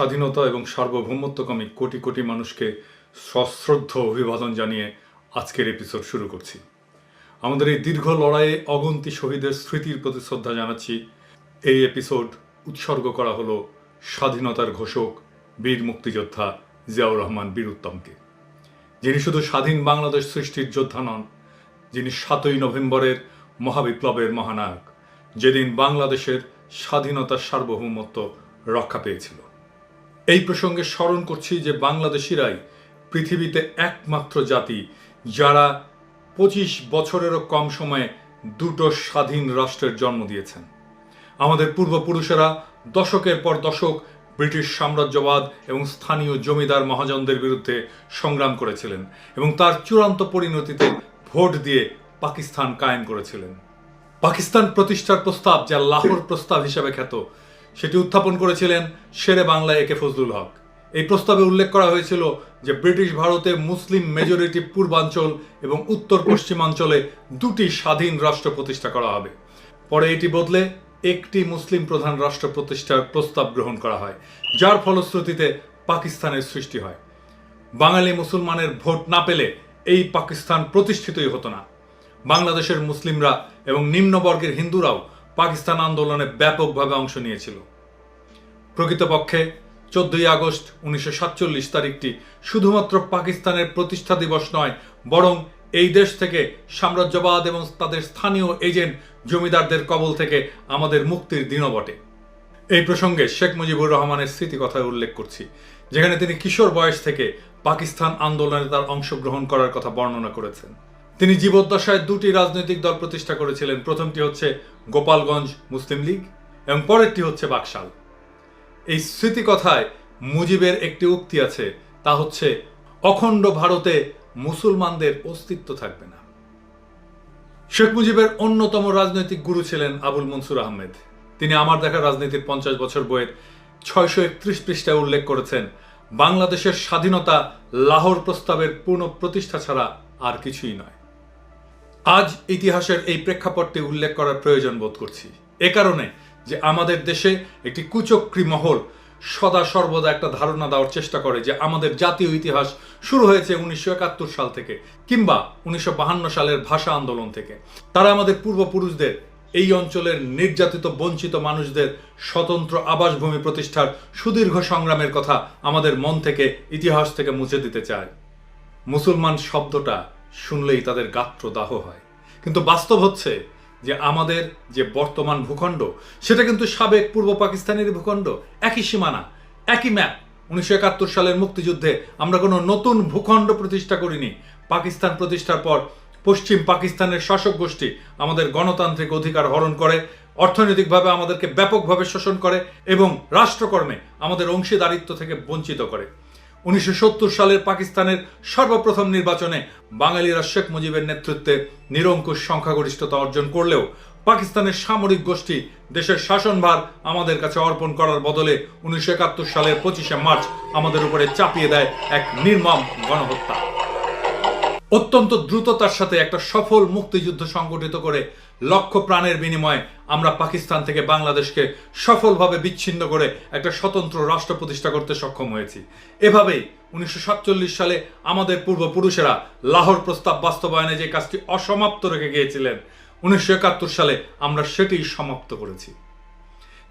স্বাধীনতা এবং সার্বভৌমত্বকামী কোটি কোটি মানুষকে সশ্রদ্ধ অভিবাদন জানিয়ে আজকের এপিসোড শুরু করছি। আমাদের এই দীর্ঘ লড়াইয়ে অগন্তি শহীদের স্মৃতির প্রতি শ্রদ্ধা জানাচ্ছি। এই এপিসোড উৎসর্গ করা হলো স্বাধীনতার ঘোষক বীর মুক্তিযোদ্ধা জিয়াউর রহমান বীর উত্তমকে, যিনি শুধু স্বাধীন বাংলাদেশ সৃষ্টির যোদ্ধা নন, যিনি 7ই নভেম্বরের মহাবিপ্লবের মহানায়ক, যেদিন বাংলাদেশের স্বাধীনতার সার্বভৌমত্ব রক্ষা পেয়েছিল। এই প্রসঙ্গে স্মরণ করছি যে বাংলাদেশিরাই পৃথিবীতে একমাত্র জাতি যারা 25 বছরেরও কম সময়ে দুটো স্বাধীন রাষ্ট্রের জন্ম দিয়েছেন। আমাদের পূর্বপুরুষেরা দশকের পর দশক ব্রিটিশ সাম্রাজ্যবাদ এবং স্থানীয় জমিদার মহাজনদের বিরুদ্ধে সংগ্রাম করেছিলেন এবং তার চূড়ান্ত পরিণতিতে ভোট দিয়ে পাকিস্তান কায়েম করেছিলেন। পাকিস্তান প্রতিষ্ঠার প্রস্তাব, যা লাহোর প্রস্তাব হিসেবে খ্যাত, সেটি উত্থাপন করেছিলেন শেরে বাংলা একে ফজলুল হক। এই প্রস্তাবে উল্লেখ করা হয়েছিল যে ব্রিটিশ ভারতে মুসলিম মেজরিটি পূর্বাঞ্চল এবং উত্তর পশ্চিমাঞ্চলে দুটি স্বাধীন রাষ্ট্র প্রতিষ্ঠা করা হবে। পরে এটি বদলে একটি মুসলিম প্রধান রাষ্ট্র প্রতিষ্ঠার প্রস্তাব গ্রহণ করা হয়, যার ফলশ্রুতিতে পাকিস্তানের সৃষ্টি হয়। বাঙালি মুসলমানের ভোট না পেলে এই পাকিস্তান প্রতিষ্ঠিতই হতো না। বাংলাদেশের মুসলিমরা এবং নিম্নবর্গের হিন্দুরাও পাকিস্তান আন্দোলনে ব্যাপকভাবে অংশ নিয়েছিল। প্রকৃতপক্ষে 14ই আগস্ট 1947 তারিখটি শুধুমাত্র পাকিস্তানের প্রতিষ্ঠা দিবস নয়, বরং এই দেশ থেকে সাম্রাজ্যবাদ এবং তাদের স্থানীয় এজেন্ট জমিদারদের কবল থেকে আমাদের মুক্তির দিনও বটে। এই প্রসঙ্গে শেখ মুজিবুর রহমানের স্মৃতিকথায় উল্লেখ করছি, যেখানে তিনি কিশোর বয়স থেকে পাকিস্তান আন্দোলনে তার অংশগ্রহণ করার কথা বর্ণনা করেছেন। তিনি জীবদ্দশায় দুটি রাজনৈতিক দল প্রতিষ্ঠা করেছিলেন। প্রথমটি হচ্ছে গোপালগঞ্জ মুসলিম লীগ এবং পরেরটি হচ্ছে বাকশাল। এই স্মৃতিকথায় মুজিবের একটি উক্তি আছে, তা হচ্ছে অখণ্ড ভারতে মুসলমানদের অস্তিত্ব থাকবে না। শেখ মুজিবের অন্যতম রাজনৈতিক গুরু ছিলেন আবুল মনসুর আহমেদ। তিনি আমার দেখা রাজনীতির 50 বছর বইয়ের 631 পৃষ্ঠায় উল্লেখ করেছেন, বাংলাদেশের স্বাধীনতা লাহোর প্রস্তাবের পূর্ণ প্রতিষ্ঠা ছাড়া আর কিছুই নয়। আজ ইতিহাসের এই প্রেক্ষাপটটি উল্লেখ করার প্রয়োজন বোধ করছি, এ কারণে যে আমাদের দেশে একটি কুচক্রী মহল সদা সর্বদা একটা ধারণা দেওয়ার চেষ্টা করে যে আমাদের জাতীয় ইতিহাস শুরু হয়েছে 1971 সাল থেকে কিংবা 1952 সালের ভাষা আন্দোলন থেকে। তারা আমাদের পূর্বপুরুষদের এই অঞ্চলের নির্যাতিত বঞ্চিত মানুষদের স্বতন্ত্র আবাসভূমি প্রতিষ্ঠার সুদীর্ঘ সংগ্রামের কথা আমাদের মন থেকে, ইতিহাস থেকে মুছে দিতে চায়। মুসলমান শব্দটা শুনলেই তাদের গাত্রদাহ হয়, কিন্তু বাস্তব হচ্ছে যে আমাদের যে বর্তমান ভূখণ্ড, সেটা কিন্তু সাবেক পূর্ব পাকিস্তানের ভূখণ্ড। একই সীমানা, একই ম্যাপ। 1971 সালের মুক্তিযুদ্ধে আমরা কোনো নতুন ভূখণ্ড প্রতিষ্ঠা করিনি। পাকিস্তান প্রতিষ্ঠার পর পশ্চিম পাকিস্তানের শাসক গোষ্ঠী আমাদের গণতান্ত্রিক অধিকার হরণ করে, অর্থনৈতিকভাবে আমাদেরকে ব্যাপকভাবে শোষণ করে এবং রাষ্ট্রকর্মে আমাদের অংশীদারিত্ব থেকে বঞ্চিত করে। 1970 সালের পাকিস্তানের সর্বপ্রথম নির্বাচনে বাঙালিরা শেখ মুজিবের নেতৃত্বে নিরঙ্কুশ সংখ্যাগরিষ্ঠতা অর্জন করলেও পাকিস্তানের সামরিক গোষ্ঠী দেশের শাসনভার আমাদের কাছে অর্পণ করার বদলে 1971 সালের 25শে মার্চ আমাদের উপরে চাপিয়ে দেয় এক নির্মম গণহত্যা। অত্যন্ত দ্রুততার সাথে একটা সফল মুক্তিযুদ্ধ সংগঠিত করে লক্ষ প্রাণের বিনিময়ে আমরা পাকিস্তান থেকে বাংলাদেশকে সফলভাবে বিচ্ছিন্ন করে একটা স্বতন্ত্র রাষ্ট্র প্রতিষ্ঠা করতে সক্ষম হয়েছি। এভাবেই 1947 সালে আমাদের পূর্বপুরুষেরা লাহোর প্রস্তাব বাস্তবায়নে যে কাজটি অসমাপ্ত রেখে গিয়েছিলেন, 1971 সালে আমরা সেটি সমাপ্ত করেছি।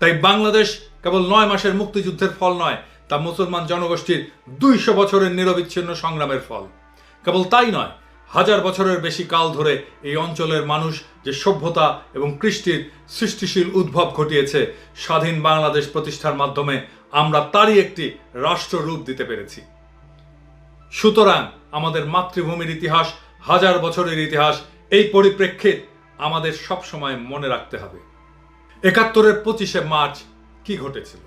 তাই বাংলাদেশ কেবল 9 মাসের মুক্তিযুদ্ধের ফল নয়, তা মুসলমান জনগোষ্ঠীর 200 বছরের নিরবিচ্ছিন্ন সংগ্রামের ফল। কেবল তাই নয়, 1000 বছরের বেশি কাল ধরে এই অঞ্চলের মানুষ যে সভ্যতা এবং কৃষ্টির সৃষ্টিশীল উদ্ভব ঘটিয়েছে, স্বাধীন বাংলাদেশ প্রতিষ্ঠার মাধ্যমে আমরা তারই একটি রাষ্ট্র রূপ দিতে পেরেছি। সুতরাং আমাদের মাতৃভূমির ইতিহাস 1000 বছরের ইতিহাস। এই পরিপ্রেক্ষিত আমাদের সবসময় মনে রাখতে হবে 71-এর 25শে মার্চ কি ঘটেছিল।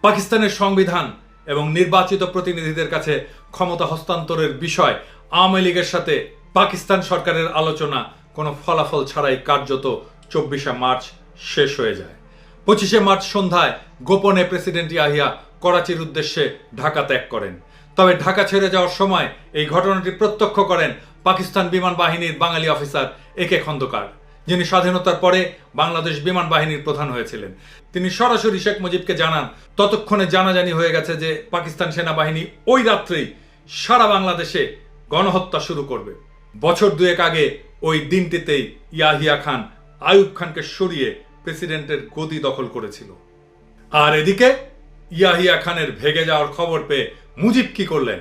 পাকিস্তানের সংবিধান এবং নির্বাচিত প্রতিনিধিদের কাছে ক্ষমতা হস্তান্তরের বিষয় আওয়ামী লীগের সাথে পাকিস্তান সরকারের আলোচনা কোনো ফলাফল ছাড়াই কার্যত 24শে মার্চ শেষ হয়ে যায়। 25শে মার্চ সন্ধ্যায় গোপনে প্রেসিডেন্ট ইয়াহিয়া করাচির উদ্দেশ্যে ঢাকা ত্যাগ করেন। তবে ঢাকা ছেড়ে যাওয়ার সময় এই ঘটনাটি প্রত্যক্ষ করেন পাকিস্তান বিমান বাহিনীর বাঙালি অফিসার একে খন্দকার, যিনি স্বাধীনতার পরে বাংলাদেশ বিমান বাহিনীর প্রধান হয়েছিলেন। তিনি সরাসরি শেখ মুজিবকে জানান ততক্ষণে জানাজানি হয়ে গেছে যে পাকিস্তান সেনাবাহিনী ওই রাত্রেই সারা বাংলাদেশে গণহত্যা শুরু করবে। বছর দুয়েক আগে ওই দিনটিতেই ইয়াহিয়া খান আইয়ুব খানকে সরিয়ে প্রেসিডেন্টের গদি দখল করেছিল। আর এদিকে ইয়াহিয়া খানের ভেগে যাওয়ার খবর পেয়ে মুজিব কি করলেন?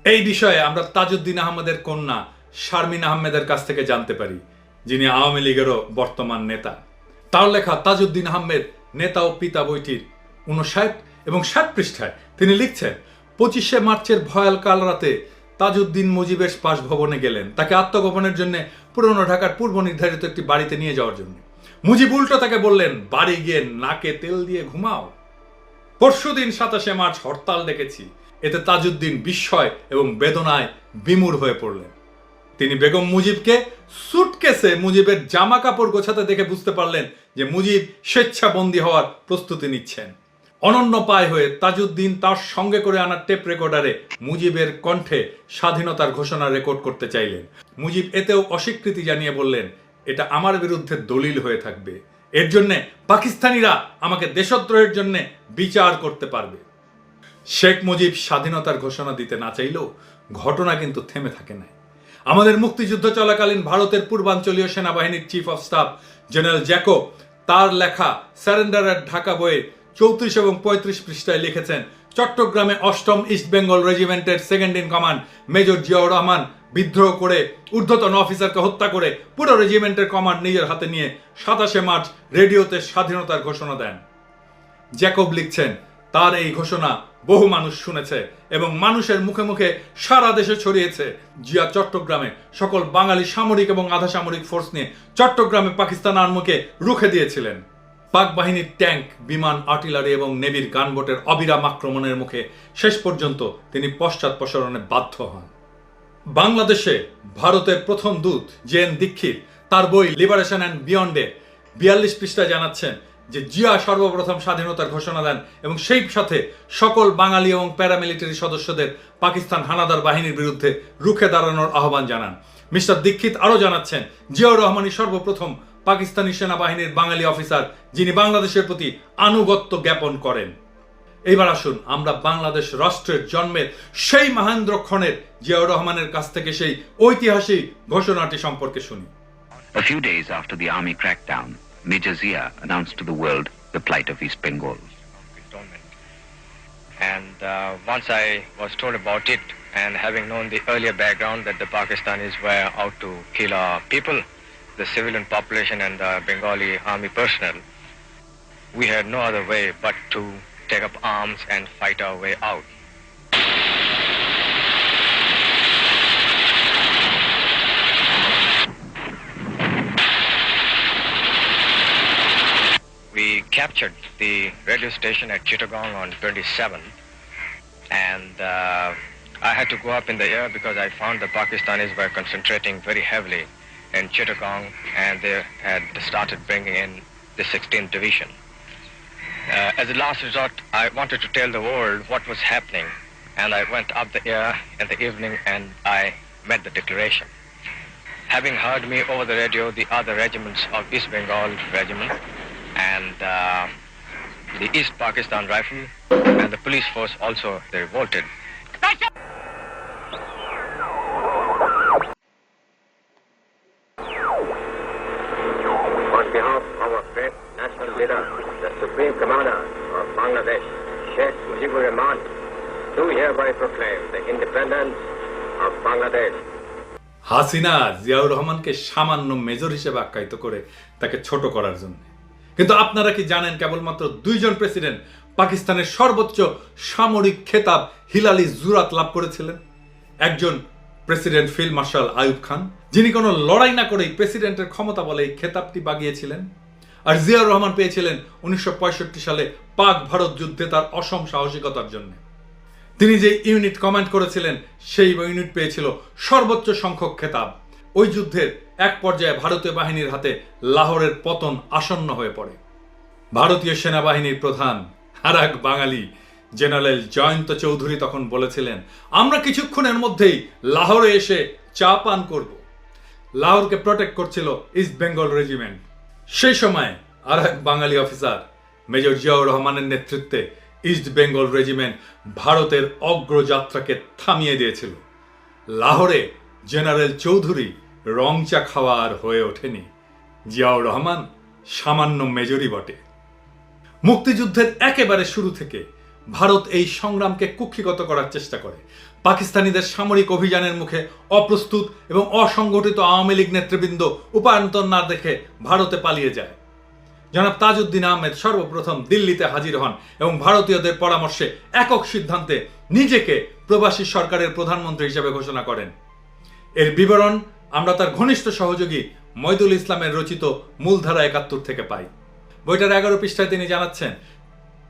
এই বিষয়ে আমরা তাজউদ্দিন আহমেদের কন্যা শারমিন আহমেদের কাছ থেকে জানতে পারি, যিনি আওয়ামী লীগেরও বর্তমান নেতা। তার লেখা তাজউদ্দিন আহমেদ নেতা ও পিতা বইটির 59 এবং 60 পৃষ্ঠায় তিনি লিখছেন, 25শে মার্চের ভয়াল কাল রাতে তাজউদ্দিন মুজিবের বাসভবনে গেলেন তাকে আত্মগোপনের জন্য পুরনো ঢাকার পূর্ব নির্ধারিত একটি বাড়িতে নিয়ে যাওয়ার জন্য। মুজিব উল্টো তাকে বললেন, বাড়ি গিয়ে নাকে তেল দিয়ে ঘুমাও। পরশুদিন 27শে মার্চ হরতাল ডেকেছি। এতে তাজউদ্দিন বিস্ময় এবং বেদনায় বিমূঢ় হয়ে পড়লেন। তিনি বেগম মুজিবকে সুটকেসে মুজিবের জামা কাপড় গোছাতে দেখে বুঝতে পারলেন যে মুজিব স্বেচ্ছাবন্দী হওয়ার প্রস্তুতি নিচ্ছেন। অনন্য পায় হয়ে তাজউদ্দিন তার সঙ্গে করে আনা টেপ রেকর্ডারে মুজিবের কণ্ঠে স্বাধীনতার ঘোষণা রেকর্ড করতে চাইলেন। মুজিব এতেও অস্বীকৃতি জানিয়ে বললেন, এটা আমার বিরুদ্ধে দলিল হয়ে থাকবে, এর জন্যে পাকিস্তানিরা আমাকে দেশদ্রোহের জন্য বিচার করতে পারবে। শেখ মুজিব স্বাধীনতার ঘোষণা দিতে না চাইলেও ঘটনা কিন্তু থেমে থাকে না। আমাদের মুক্তিযুদ্ধ চলাকালীন ভারতের পূর্বাঞ্চলীয় সেনাবাহিনীর chief of staff general Jacob তার লেখা সারেন্ডার এট ঢাকা বইয়ে 34 এবং 35 পৃষ্ঠায় লিখেছেন, চট্টগ্রামে 8ম ইস্ট বেঙ্গল রেজিমেন্টের second in command major Ziaur Rahman বিদ্রোহ করে ঊর্ধ্বতন অফিসারকে হত্যা করে পুরো রেজিমেন্টের কমান্ড নিজের হাতে নিয়ে 27শে মার্চ রেডিওতে স্বাধীনতার ঘোষণা দেন। জ্যাকব লিখছেন, তার এই ঘোষণা বহু মানুষ শুনেছে এবং মানুষের মুখে মুখে সারা দেশে ছড়িয়েছে। জিয়া চট্টগ্রামে সকল বাঙালি সামরিক এবং আধা সামরিক ফোর্স নিয়ে চট্টগ্রামে পাকিস্তান আর্মিকে রুখে দিয়েছিলেন। পাক বাহিনীর ট্যাঙ্ক, বিমান, আর্টিলারি এবং নেভির গানবোটের অবিরাম আক্রমণের মুখে শেষ পর্যন্ত তিনি পশ্চাৎপসরণে বাধ্য হন। বাংলাদেশে ভারতের প্রথম দূত জে.এন. দীক্ষিত তার বই লিবারেশন অ্যান্ড বিয়ন্ডে 42 পৃষ্ঠায় জানাচ্ছেন যে জিয়া সর্বপ্রথম স্বাধীনতার ঘোষণা দেন এবং সেই সাথে সকল বাঙালি এবং প্যারামিলিটারি সদস্যদের পাকিস্তান হানাদার বাহিনীর বিরুদ্ধে রুখে দাঁড়ানোর আহ্বান জানান। মিস্টার দীক্ষিত আরও জানাচ্ছেন, জিয়াউর রহমানই সর্বপ্রথম পাকিস্তানি সেনাবাহিনীর বাঙালি অফিসার যিনি বাংলাদেশের প্রতি আনুগত্য জ্ঞাপন করেন। এইবার আসুন আমরা বাংলাদেশ রাষ্ট্রের জন্মের সেই মহেন্দ্রক্ষণের জিয়াউর রহমানের কাছ থেকে সেই ঐতিহাসিক ঘোষণাটি সম্পর্কে শুনি। A few days after the army crackdown, Major Zia announced to the world the plight of East Bengal. And once I was told about it, and having known the earlier background that the Pakistanis were out to kill our people, the civilian population and the Bengali army personnel, we had no other way but to take up arms and fight our way out. We captured the radio station at Chittagong on 27th, and I had to go up in the air because I found the Pakistanis were concentrating very heavily in Chittagong, and they had started bringing in the 16th Division. As a last resort, I wanted to tell the world what was happening, and I went up the air in the evening and I made the declaration. Having heard me over the radio, the other regiments of East Bengal Regiment and the East Pakistan Rifle and the police force also, they revolted. On behalf of our great national leader, the Supreme Commander of Bangladesh, Sheikh Mujibur Rahman, do hereby proclaim the independence of Bangladesh. Hasina Ziaur রহমানকে সামান্য major হিসেবে আখ্যায়িত করে তাকে ছোট করার জন্য। কিন্তু আপনারা কি জানেন কেবলমাত্র 2 জন প্রেসিডেন্ট পাকিস্তানের সর্বোচ্চ সামরিক খেতাব হিলালি জুরাত লাভ করেছিলেন? একজন president field marshal Ayub Khan, যিনি কোনো লড়াই না করেই প্রেসিডেন্টের ক্ষমতা বলে এই খেতাবটি বাগিয়েছিলেন। আর জিয়াউর রহমান পেয়েছিলেন 1965 সালে পাক ভারত যুদ্ধে তার অসম সাহসিকতার জন্য। তিনি যে ইউনিট কমান্ড করেছিলেন সেই ইউনিট পেয়েছিল সর্বোচ্চ সংখ্যক খেতাব। ওই যুদ্ধের এক পর্যায়ে ভারতীয় বাহিনীর হাতে লাহোরের পতন আসন্ন হয়ে পড়ে। ভারতীয় সেনাবাহিনীর প্রধান আর এক বাঙালি জেনারেল জয়ন্ত চৌধুরী তখন বলেছিলেন, আমরা কিছুক্ষণের মধ্যেই লাহোরে এসে চা পান করব। লাহোরকে প্রোটেক্ট করছিল ইস্ট বেঙ্গল রেজিমেন্ট। সেই সময় আর এক বাঙালি অফিসার মেজর জিয়াউর রহমানের নেতৃত্বে ইস্ট বেঙ্গল রেজিমেন্ট ভারতের অগ্রযাত্রাকে থামিয়ে দিয়েছিল। লাহোরে জেনারেল চৌধুরী রং চা খাওয়া আর হয়ে ওঠেনি। জিয়াউর রহমান সামান্য মেজরই বটে। মুক্তিযুদ্ধের একেবারে শুরু থেকে ভারত এই সংগ্রামকে কুক্ষিগত করার চেষ্টা করে। পাকিস্তানিদের সামরিক অভিযানের মুখে অপ্রস্তুত এবং অসংগঠিত আওয়ামী লীগ নেতৃবৃন্দ উপায়ন্তর না দেখে ভারতে পালিয়ে যায়। জনাব তাজউদ্দিন আহমেদ সর্বপ্রথম দিল্লিতে হাজির হন এবং ভারতীয়দের পরামর্শে একক সিদ্ধান্তে নিজেকে প্রবাসী সরকারের প্রধানমন্ত্রী হিসেবে ঘোষণা করেন। এর বিবরণ আমরা তার ঘনিষ্ঠ সহযোগী মইদুল ইসলামের রচিত মূলধারা ৭১ থেকে পাই। বইটার ১১ পৃষ্ঠায় তিনি জানাচ্ছেন,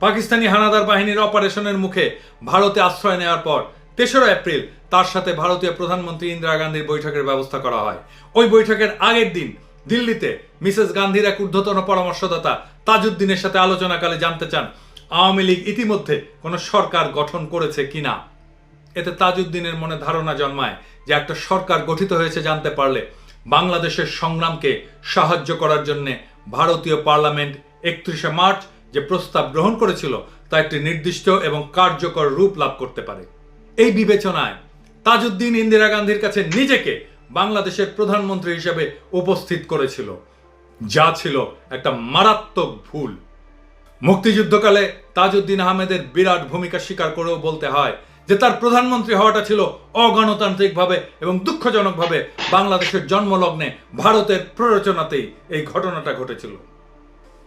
পাকিস্তানি হানাদার বাহিনীর অপারেশনের মুখে ভারতে আশ্রয় নেওয়ার পর ৩রা এপ্রিল তার সাথে ভারতীয় প্রধানমন্ত্রী ইন্দিরা গান্ধীর বৈঠকের ব্যবস্থা করা হয়। ওই বৈঠকের আগের দিন দিল্লিতে মিসেস গান্ধীর এক ঊর্ধ্বতন পরামর্শদাতা তাজউদ্দিনের সাথে আলোচনাকালে জানতে চান আওয়ামী লীগ ইতিমধ্যে কোনো সরকার গঠন করেছে কিনা। এতে তাজউদ্দিনের মনে ধারণা জন্মায় যে একটা সরকার গঠিত হয়েছে জানতে পারলে বাংলাদেশের সংগ্রামকে সাহায্য করার জন্য ভারতীয় পার্লামেন্ট ৩১শে মার্চ যে প্রস্তাব গ্রহণ করেছিল তা একটি নির্দিষ্ট এবং কার্যকর রূপ লাভ করতে পারে। এই বিবেচনায় তাজউদ্দিন ইন্দিরা গান্ধীর কাছে নিজেকে বাংলাদেশের প্রধানমন্ত্রী হিসেবে উপস্থিত করেছিল, যা ছিল একটা মারাত্মক ভুল। মুক্তিযুদ্ধকালে তাজউদ্দিন আহমেদের বিরাট ভূমিকা স্বীকার করেও বলতে হয় যে তার প্রধানমন্ত্রী হওয়াটা ছিল অগণতান্ত্রিকভাবে এবং দুঃখজনকভাবে বাংলাদেশের জন্মলগ্নে ভারতের প্ররোচনাতেই এই ঘটনাটা ঘটেছিল।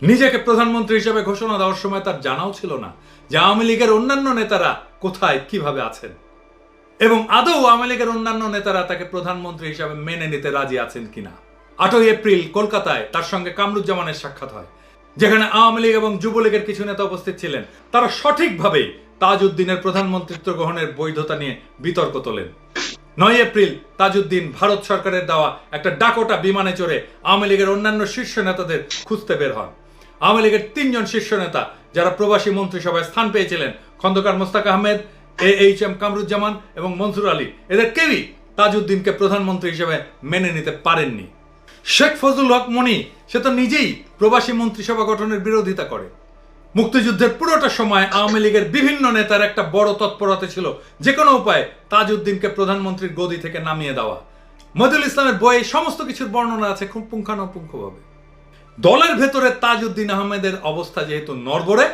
নিজেকে প্রধানমন্ত্রী হিসেবে ঘোষণা দেওয়ার সময় তার জানাও ছিল না যে আওয়ামী লীগের অন্যান্য নেতারা কোথায় কিভাবে আছেন এবং আদৌ আওয়ামী লীগের অন্যান্য নেতারা তাকে প্রধানমন্ত্রী হিসেবে মেনে নিতে রাজি আছেন কিনা। ৮ই এপ্রিল কলকাতায় তার সঙ্গে কামরুজ্জামানের সাক্ষাৎ হয়, যেখানে আওয়ামী লীগ এবং যুবলীগের কিছু নেতা উপস্থিত ছিলেন। তারা সঠিকভাবে তাজউদ্দিনের প্রধানমন্ত্রিত্ব গ্রহণের বৈধতা নিয়ে বিতর্ক তোলেন। ৯ এপ্রিল তাজউদ্দিন ভারত সরকারের দেওয়া একটা ডাকোটা বিমানে চড়ে আওয়ামী লীগের অন্যান্য শীর্ষ নেতাদের খুঁজতে বের হন। আওয়ামী লীগের ৩ জন শীর্ষ নেতা যারা প্রবাসী মন্ত্রিসভায় স্থান পেয়েছিলেন, খন্দকার মোস্তাক আহমেদ, AHM কামরুজ্জামান এবং মনসুর আলী, এদের কেউই তাজউদ্দিনকে প্রধানমন্ত্রী হিসেবে মেনে নিতে পারেননি। শেখ ফজলুল হক মনি সে তো নিজেই প্রবাসী মন্ত্রিসভা গঠনের বিরোধিতা করে। মুক্তিযুদ্ধের পুরোটা সময় আওয়ামী লীগের বিভিন্ন নেতার একটা বড় তৎপরতা ছিল যে কোনো উপায়ে তাজউদ্দিনকে প্রধানমন্ত্রীর গদি থেকে নামিয়ে দেওয়া। মইদুল ইসলামের বইয়ে সমস্ত কিছুর বর্ণনা আছে খুব পুঙ্খানুপুঙ্খভাবে। দলের ভেতরে তাজউদ্দিন আহমেদের অবস্থা যেহেতু নড়বড়ে,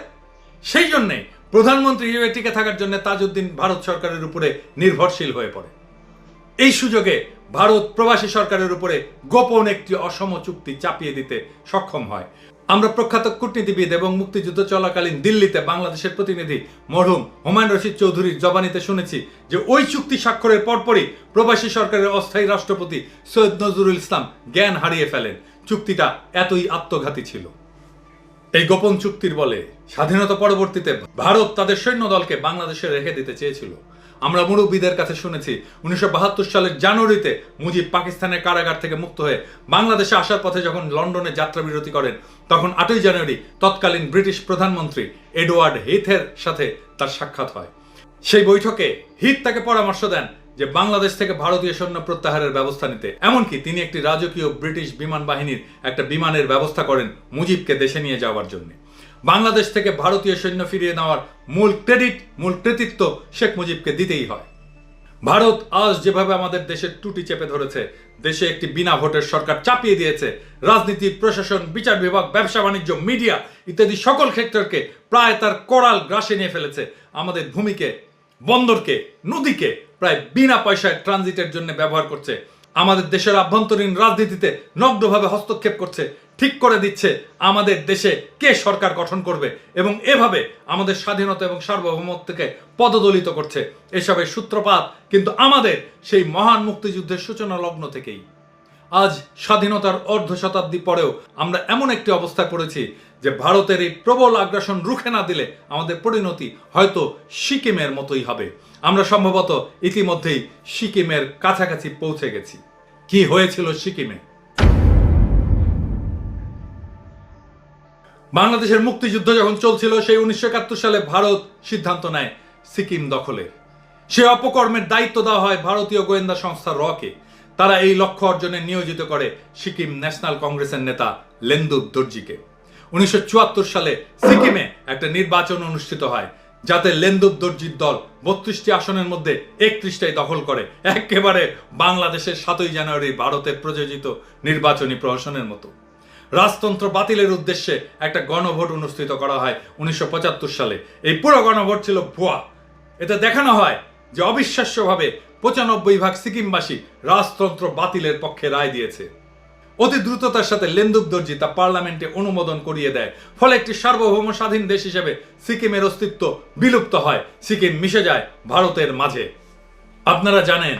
সেই জন্যে প্রধানমন্ত্রী হিসেবে টিকে থাকার জন্য তাজউদ্দিন ভারত সরকারের উপরে নির্ভরশীল হয়ে পড়ে। এই সুযোগে ভারত প্রবাসী সরকারের উপরে গোপন একটি অসম চুক্তি চাপিয়ে দিতে সক্ষম হয়। আমরা প্রখ্যাত কূটনীতিবিদ এবং মুক্তিযুদ্ধ চলাকালীন দিল্লিতে বাংলাদেশের প্রতিনিধি মরহুম হুমায়ুন রশিদ চৌধুরীর জবানিতে শুনেছি যে ওই চুক্তি স্বাক্ষরের পরপরই প্রবাসী সরকারের অস্থায়ী রাষ্ট্রপতি সৈয়দ নজরুল ইসলাম জ্ঞান হারিয়ে ফেলেন। চুক্তিটা এতই আত্মঘাতী ছিল। এই গোপন চুক্তির বলে স্বাধীনতা পরবর্তীতে ভারত তাদের সৈন্যদলকে বাংলাদেশে রেখে দিতে চেয়েছিল। আমরা মুরব্বীদের কাছে শুনেছি 1972 সালের জানুয়ারিতে মুজিব পাকিস্তানের কারাগার থেকে মুক্ত হয়ে বাংলাদেশে আসার পথে যখন লন্ডনে যাত্রা বিরতি করেন, তখন 8ই জানুয়ারি তৎকালীন ব্রিটিশ প্রধানমন্ত্রী এডওয়ার্ড হিথের সাথে তার সাক্ষাৎ হয়। সেই বৈঠকে হিথ তাকে পরামর্শ দেন যে বাংলাদেশ থেকে ভারতীয় সৈন্য প্রত্যাহারের ব্যবস্থা নিতে। এমনকি তিনি একটি রাজকীয় ব্রিটিশ বিমান বাহিনীর একটা বিমানের ব্যবস্থা করেন মুজিবকে দেশে নিয়ে যাওয়ার জন্য। বাংলাদেশ থেকে ভারতীয় সৈন্য ফিরিয়ে নেওয়ার মূল কৃতিত্ব শেখ মুজিবকে দিতেই হয়। ভারত আজ যেভাবে আমাদের দেশের টুটি চেপে ধরেছে, দেশে একটি বিনা ভোটের সরকার চাপিয়ে দিয়েছে, রাজনীতি, প্রশাসন, বিচার বিভাগ, ব্যবসা বাণিজ্য, মিডিয়া ইত্যাদি সকল ক্ষেত্রকে প্রায় তার করাল গ্রাসে নিয়ে ফেলেছে। আমাদের ভূমিকে, বন্দরকে, নদীকে প্রায় বিনা পয়সায় ট্রানজিটের জন্য ব্যবহার করছে। আমাদের দেশের আভ্যন্তরীণ রাজনীতিতে নগ্নভাবে হস্তক্ষেপ করছে, ঠিক করে দিচ্ছে আমাদের দেশে কে সরকার গঠন করবে এবং এভাবে আমাদের স্বাধীনতা এবং সার্বভৌমত্বকে পদদলিত করছে। এসবের সূত্রপাত কিন্তু আমাদের সেই মহান মুক্তিযুদ্ধের সূচনা লগ্ন থেকেই। আজ স্বাধীনতার অর্ধ শতাব্দী পরেও আমরা এমন একটি অবস্থায় পড়েছি যে ভারতের এই প্রবল আগ্রাসন রুখে না দিলে আমাদের পরিণতি হয়তো সিকিমের মতোই হবে। আমরা সম্ভবত ইতিমধ্যেই সিকিমের কাছাকাছি পৌঁছে গেছি। কি হয়েছিল সিকিমে? বাংলাদেশের মুক্তিযুদ্ধ যখন চলছিল, সেই 1971 সালে ভারত সিদ্ধান্ত নেয় সিকিম দখলের। সে অপকর্মের দায়িত্ব দেওয়া হয় ভারতীয় গোয়েন্দা সংস্থা রকে। তারা এই লক্ষ্য অর্জনে নিয়োজিত করে সিকিম ন্যাশনাল কংগ্রেসের নেতা লেন্দুপ দর্জিকে। 1974 সালে সিকিমে একটা নির্বাচন অনুষ্ঠিত হয়, যাতে লেন্দুপ দর্জির দল 32টি আসনের মধ্যে 31টাই দখল করে, একেবারে বাংলাদেশের 7ই জানুয়ারি ভারতে প্রযোজিত নির্বাচনী প্রহসনের মতো। রাজতন্ত্র বাতিলের উদ্দেশ্যে একটা গণভোট অনুষ্ঠিত করা হয় 1975 সালে। এই পুরো গণভোট ছিল ভুয়া। এতে দেখানো হয় যে অবিশ্বাস্যভাবে 95% সিকিমবাসী রাজতন্ত্র বাতিলের পক্ষে রায় দিয়েছে। অতি দ্রুততার সাথে লেন্দুপ দর্জি তা পার্লামেন্টে অনুমোদন করিয়ে দেয়, ফলে একটি সার্বভৌম স্বাধীন দেশ হিসেবে সিকিমের অস্তিত্ব বিলুপ্ত হয়, সিকিম মিশে যায় ভারতের মাঝে। আপনারা জানেন,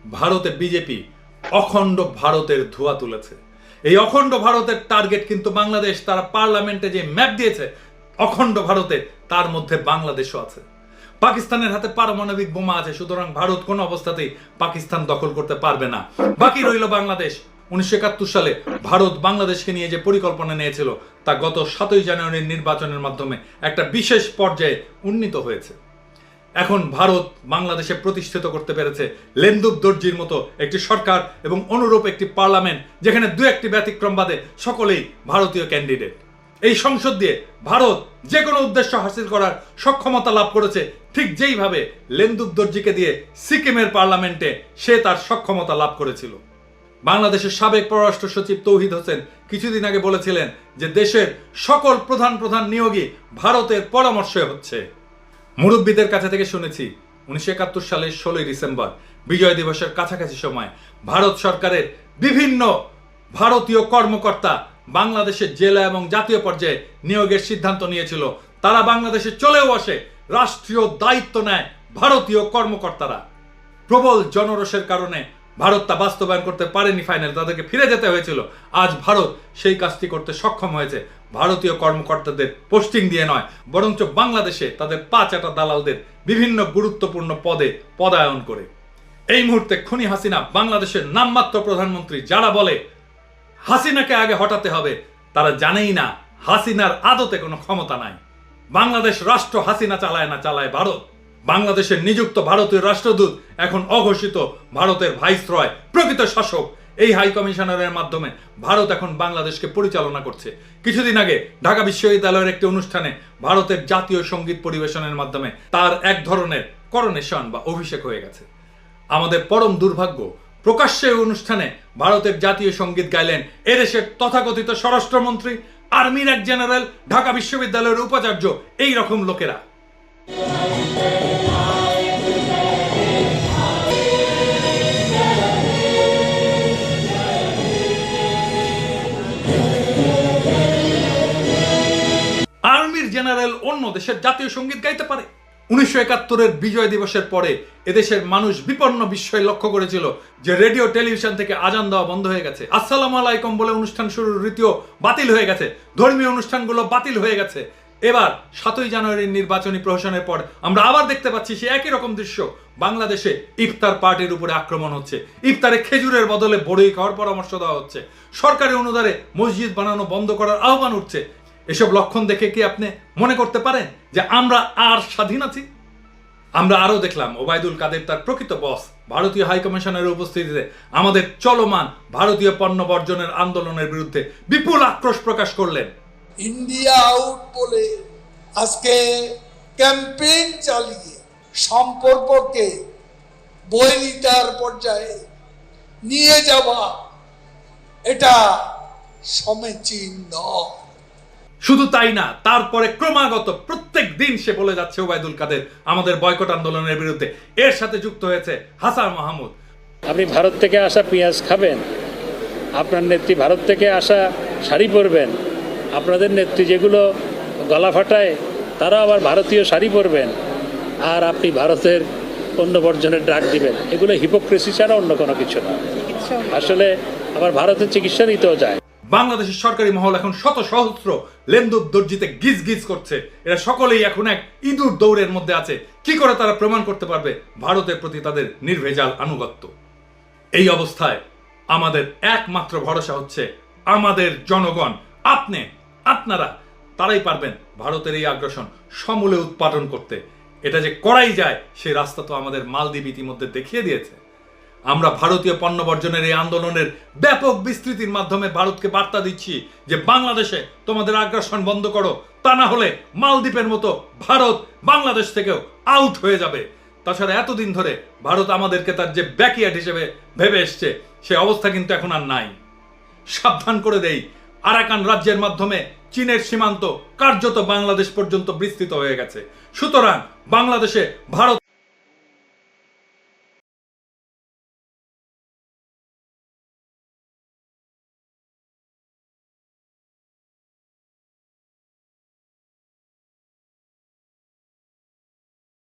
ভারতে বিজেপি অখণ্ড ভারতের ধোঁয়া তুলেছে। এই অখণ্ড ভারতের টার্গেট কিন্তু বাংলাদেশ। তারা পার্লামেন্টে যে ম্যাপ দিয়েছে অখণ্ড ভারতে, তার মধ্যে বাংলাদেশও আছে। পাকিস্তানের হাতে পারমাণবিক বোমা আছে, সুতরাং ভারত কোনো অবস্থাতেই পাকিস্তান দখল করতে পারবে না। বাকি রইল বাংলাদেশ। 1971 সালে ভারত বাংলাদেশকে নিয়ে যে পরিকল্পনা নিয়েছিল, তা গত 7ই জানুয়ারির নির্বাচনের মাধ্যমে একটা বিশেষ পর্যায়ে উন্নীত হয়েছে। এখন ভারত বাংলাদেশে প্রতিষ্ঠিত করতে পেরেছে লেন্দুপ দর্জির মতো একটি সরকার এবং অনুরূপ একটি পার্লামেন্ট, যেখানে 2-1টি ব্যতিক্রম বাদে সকলেই ভারতীয় ক্যান্ডিডেট। এই সংসদ দিয়ে ভারত যে কোনো উদ্দেশ্য হাসিল করার সক্ষমতা লাভ করেছে, ঠিক যেইভাবে লেন্দুপ দর্জিকে দিয়ে সিকিমের পার্লামেন্টে সে তার সক্ষমতা লাভ করেছিল। বাংলাদেশের সাবেক পররাষ্ট্র সচিব তৌহিদ হোসেন কিছুদিন আগে বলেছিলেন যে দেশের সকল প্রধান নিয়োগই ভারতের পরামর্শে হচ্ছে। মুরব্বীদের কাছে থেকে শুনেছি 1971 সালের 16ই ডিসেম্বর বিজয় দিবসের কাছাকাছি সময় ভারত সরকারের বিভিন্ন ভারতীয় কর্মকর্তা বাংলাদেশের জেলা এবং জাতীয় পর্যায়ে নিয়োগের সিদ্ধান্ত নিয়েছিল। তারা বাংলাদেশে চলেও আসে, রাষ্ট্রীয় দায়িত্ব নেয় ভারতীয় কর্মকর্তারা। প্রবল জনরোষের কারণে ভারত তা বাস্তবায়ন করতে পারেনি, ফাইনাল তাদেরকে ফিরে যেতে হয়েছিল। আজ ভারত সেই কাজটি করতে সক্ষম হয়েছে, ভারতীয় কর্মকর্তাদের পোস্টিং দিয়ে নয়, বরঞ্চ বাংলাদেশে তাদের 5 দালালদের বিভিন্ন গুরুত্বপূর্ণ পদে পদায়ন করে। এই মুহূর্তে খুনি হাসিনা বাংলাদেশের নামমাত্র প্রধানমন্ত্রী। যারা বলে হাসিনাকে আগে হটাতে হবে, তারা জানেই না হাসিনার আদতে কোনো ক্ষমতা নাই। বাংলাদেশ রাষ্ট্র হাসিনা চালায় না, চালায় ভারত। বাংলাদেশের নিযুক্ত ভারতীয় রাষ্ট্রদূত এখন অঘোষিত ভারতের ভাইসরয়, প্রকৃত শাসক। এই হাই কমিশনারের মাধ্যমে ভারত এখন বাংলাদেশকে পরিচালনা করছে। কিছুদিন আগে ঢাকা বিশ্ববিদ্যালয়ের একটি অনুষ্ঠানে ভারতের জাতীয় সঙ্গীত পরিবেশনের মাধ্যমে তার এক ধরনের করোনেশন বা অভিষেক হয়ে গেছে। আমাদের পরম দুর্ভাগ্য, প্রকাশ্যে অনুষ্ঠানে ভারতের জাতীয় সঙ্গীত গাইলেন এদেশের তথাকথিত স্বরাষ্ট্রমন্ত্রী, আর্মির এক জেনারেল, ঢাকা বিশ্ববিদ্যালয়ের উপাচার্য, এই রকম লোকেরা। আর্মির জেনারেল অন্য দেশের জাতীয় সঙ্গীত গাইতে পারে? 1971-এর বিজয় দিবসের পরে এদেশের মানুষ বিপন্ন বিস্ময় লক্ষ্য করেছিল যে রেডিও টেলিভিশন থেকে আজান দেওয়া বন্ধ হয়ে গেছে, আসসালামু আলাইকুম বলে অনুষ্ঠান শুরুর রীতিও বাতিল হয়ে গেছে, ধর্মীয় অনুষ্ঠানগুলো বাতিল হয়ে গেছে। এবার 7ই জানুয়ারির নির্বাচনী প্রহসনের পর আমরা আবার দেখতে পাচ্ছি সে একই রকম দৃশ্য। বাংলাদেশে ইফতার পার্টির উপরে আক্রমণ হচ্ছে, ইফতারে খেজুরের বদলে বড়ই খাওয়ার পরামর্শ দেওয়া হচ্ছে, সরকারি অনুদানে মসজিদ বানানো বন্ধ করার আহ্বান উঠছে। এসব লক্ষণ দেখে কি আপনি মনে করতে পারেন যে আমরা আর স্বাধীন আছি? আমরা আরো দেখলাম ওবায়দুল কাদের তার প্রকৃত বস ভারতীয় হাইকমিশনের উপস্থিতিতে আমাদের চলমান ভারতীয় পণ্য বর্জনের আন্দোলনের বিরুদ্ধে বিপুল আক্রোশ প্রকাশ করলেন। ইন্ডিয়া আউট বলে আজকে ক্যাম্পেইন চালিয়ে সম্পর্ককে বৈরিতার পর্যায়ে নিয়ে যাওয়া এটা সমীচীন নয়। শুধু তাই না, তারপরে ক্রমাগত প্রত্যেক দিন সে বলে যাচ্ছে ওবায়দুল কাদের আমাদের বয়কট আন্দোলনের বিরুদ্ধে। এর সাথে যুক্ত হয়েছে হাসান মাহমুদ। আপনি ভারত থেকে আসা পেঁয়াজ খাবেন, আপনার নেত্রী ভারত থেকে আসা শাড়ি পরবেন, আপনাদের নেত্রী যেগুলো গলা ফাটায় তারা আবার ভারতীয় শাড়ি পরবেন, আর আপনি ভারতের পণ্য বর্জনের ডাক দিবেন। এগুলো হিপোক্রেসি ছাড়া অন্য কোনো কিছু না। আসলে আবার ভারতের চিকিৎসা নিতেও যায়। বাংলাদেশের সরকারি মহল এখন শত সহস্র লেন্দুপ দর্জিতে গিজ গিজ করছে। এরা সকলেই এখন এক ইঁদুর দৌড়ের মধ্যে আছে। কি করে তারা প্রমাণ করতে পারবে ভারতের প্রতি তাদের নির্ভেজাল আনুগত্য? এই অবস্থায় আমাদের একমাত্র ভরসা হচ্ছে আমাদের জনগণ। আপনারা তারাই পারবেন ভারতের এই আগ্রাসন সমূলে উৎপাদন করতে। এটা যে করাই যায় সেই রাস্তা তো আমাদের মালদ্বীপ ইতিমধ্যে দেখিয়ে দিয়েছে। আমরা ভারতীয় পণ্য বর্জনের এই আন্দোলনের ব্যাপক বিস্তৃতির মাধ্যমে ভারতকে বার্তা দিচ্ছি যে বাংলাদেশে তোমাদের আগ্রাসন বন্ধ করো, তা না হলে মালদ্বীপের মতো ভারত বাংলাদেশ থেকেও আউট হয়ে যাবে। তাছাড়া এতদিন ধরে ভারত আমাদেরকে তার যে ব্যাকইয়ার্ড হিসেবে ভেবে এসছে, সে অবস্থা কিন্তু এখন আর নাই। সাবধান করে দেই, আরাকান রাজ্যের মাধ্যমে চীনের সীমান্ত কার্যত বাংলাদেশ পর্যন্ত বিস্তৃত হয়ে গেছে। সুতরাং বাংলাদেশে ভারত